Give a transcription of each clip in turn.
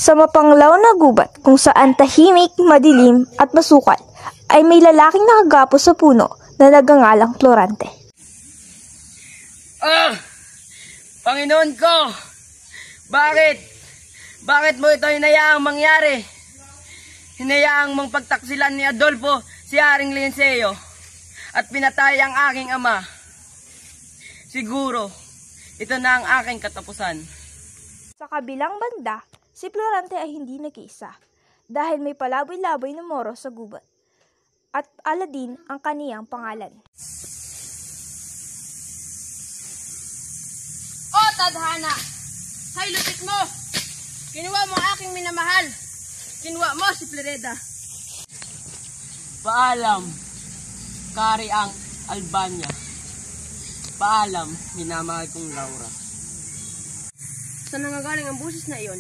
Sa mapanglaw na gubat kung saan tahimik, madilim at masukal, ay may lalaking nakagapo sa puno na nagangalang Florante. Panginoon ko! Bakit mo ito hinayaang mangyari? Hinayaang mong pagtaksilan ni Adolfo si Haring Linceo at pinatay ang aking ama. Siguro, ito na ang aking katapusan. Sa kabilang banda, si Florante ay hindi nag-iisa dahil may palaboy-laboy na Moro sa gubat at Aladin ang kaniyang pangalan. O tadhana! Hay lupit mo! Kinuha mo aking minamahal! Kinuha mo si Florida! Paalam, Kari ang Albania. Paalam, minamahal kong Laura. Saan nangagaling ang busis na iyon?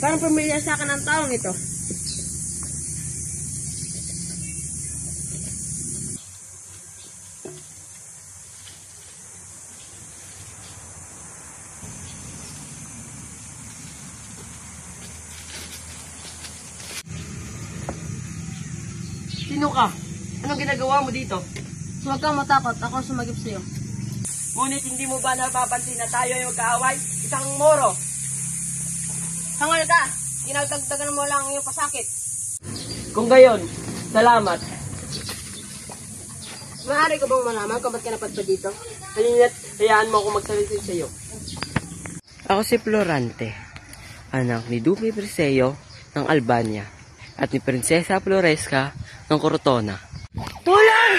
Parang pamilya sa akin ang taong ito. Sino ka? Anong ginagawa mo dito? Huwag kang matakot, ako ang sumagip sa'yo. Ngunit hindi mo ba napapansin na tayo ay magkaaway? Isang Moro. Hangal ka! Ginagdagdagan mo lang ang iyong pasakit. Kung gayon, salamat. Maaari ko bang malaman kung ba't ka napadpa dito? Halina't hayaan mo ako magsalitin sa iyo. Ako si Florante, anak ni Duque Briseo ng Albania at ni Prinsesa Floresca ng Cortona. Tulong!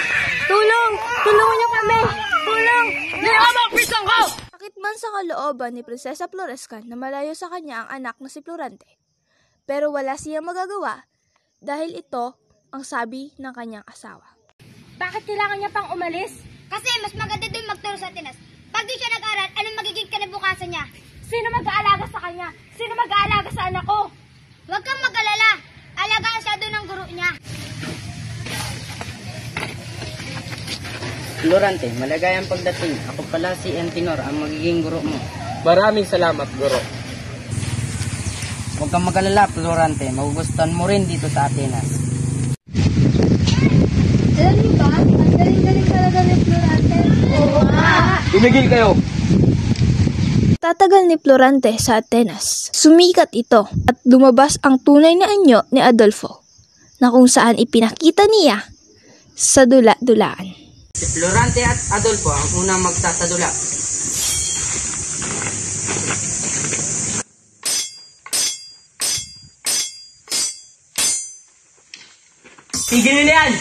Tulong! Tulungan niyo kami! Tulong! Niyamang pisang ko! Sakit man sa kalooban ni Prinsesa Floresca na malayo sa kanya ang anak na si Florante. Pero wala siyang magagawa dahil ito ang sabi ng kanyang asawa. Bakit kailangan niya pang umalis? Kasi mas maganda doon magturo sa Atenas. Pag di siya nag-aral, anong magiging kinabukasan niya? Sino mag-aalaga sa kanya? Sino mag-aalaga sa anak ko? Huwag kang mag-alala. Alagaan siya doon ng guro niya. Florante, maligayang pagdating. Ako pala si Antinor, ang magiging guro mo. Maraming salamat, Guro. Huwag kang mag-alala, Florante. Magugustuhan mo rin dito sa Atenas. Alam niyo ba? Ang galing-galing talaga ni Florante. Oo nga! Tumigil kayo! Tatagal ni Florante sa Atenas. Sumikat ito at lumabas ang tunay na anyo ni Adolfo na kung saan ipinakita niya sa dula-dulaan. Si Florante at Adolfo ang unang magsasadula. Tigil nyo na yan!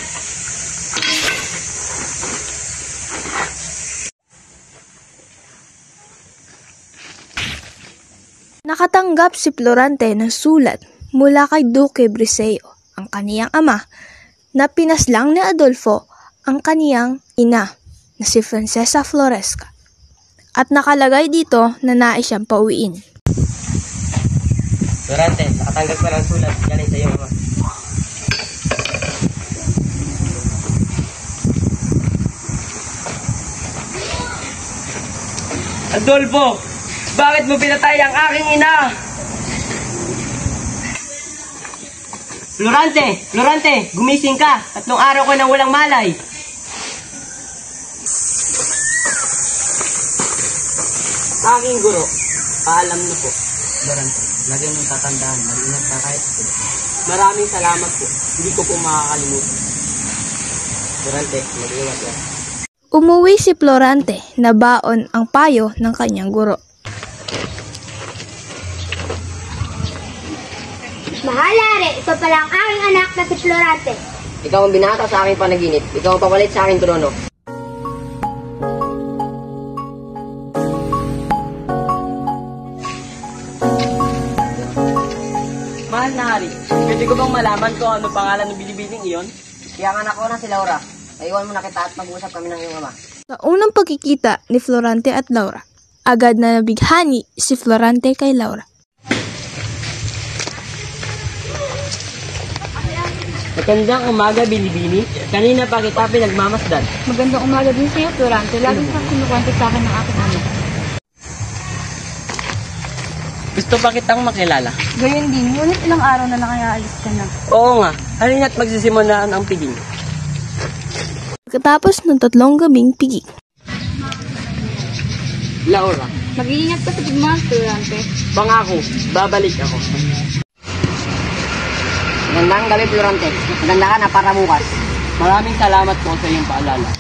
Nakatanggap si Florante ng sulat mula kay Duque Briseo, ang kaniyang ama, na pinaslang ni Adolfo ang kaniyang ina na si Prinsesa Floresca. At nakalagay dito na nais siyang pauwiin. Florante, nakatanggap ka ng sulat galing sa iyong ama. Adolfo! Bakit mo pinatay ang aking ina? Florante! Gumising ka! 3 araw ko nang walang malay. Aking guro, paalam na po. Florante, lagi mong tatandaan. Mag-ingat ka kahit ito. Maraming salamat po. Hindi ko po makakalimutan. Florante, mag-ingat yan. Umuwi si Florante na baon ang payo ng kanyang guro. Mahalare, ito pala ang aking anak na si Florante. Ikaw ang binata sa aking panaginip. Ikaw ang papalit sa aking trono. Mahal na hari, pwede ko bang malaman kung ano pangalan ng bilibining iyon? Kaya ang anak ko na si Laura. Naiwan mo na kita at mag-usap kami ng iyong ama. Sa unang pagkikita ni Florante at Laura, agad na nabighani si Florante kay Laura. Magandang umaga, Binibini. Kanina pa kita pinagmamasdan. Magandang umaga din sa'yo, Florante. Lagi kang kinukwento sa akin ng aking ama. Gusto pa kitang makilala. Gayon din, ngunit ilang araw na lang kaya alis ka na. Oo nga, halina't magsisimulaan ang piging. Pagkatapos ng 3 gabing pigi. Laura, Mag-iingat ka sa pigmahal, Florante. pangako, babalik ako. Magandang gabi, Florante. Maganda ka na para bukas. Maraming salamat po sa iyong paalala.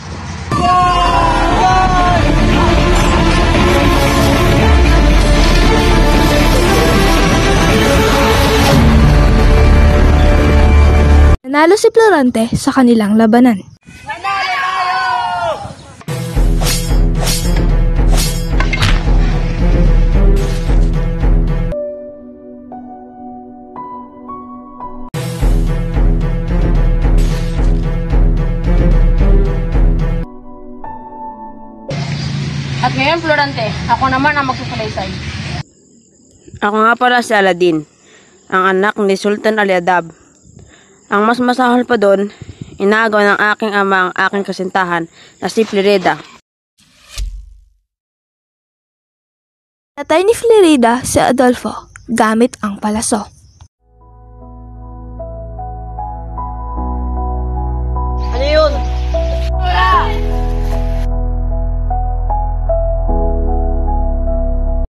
Nanalo si Florante sa kanilang labanan. At ngayon, Florante, ako naman ang magsusalaysay. Ako nga pala si Aladdin, ang anak ni Sultan Aliadab. Ang mas masahol pa doon, inagaw ng aking ama ang aking kasintahan na si Florida. Natay ni Florida si Adolfo gamit ang palaso.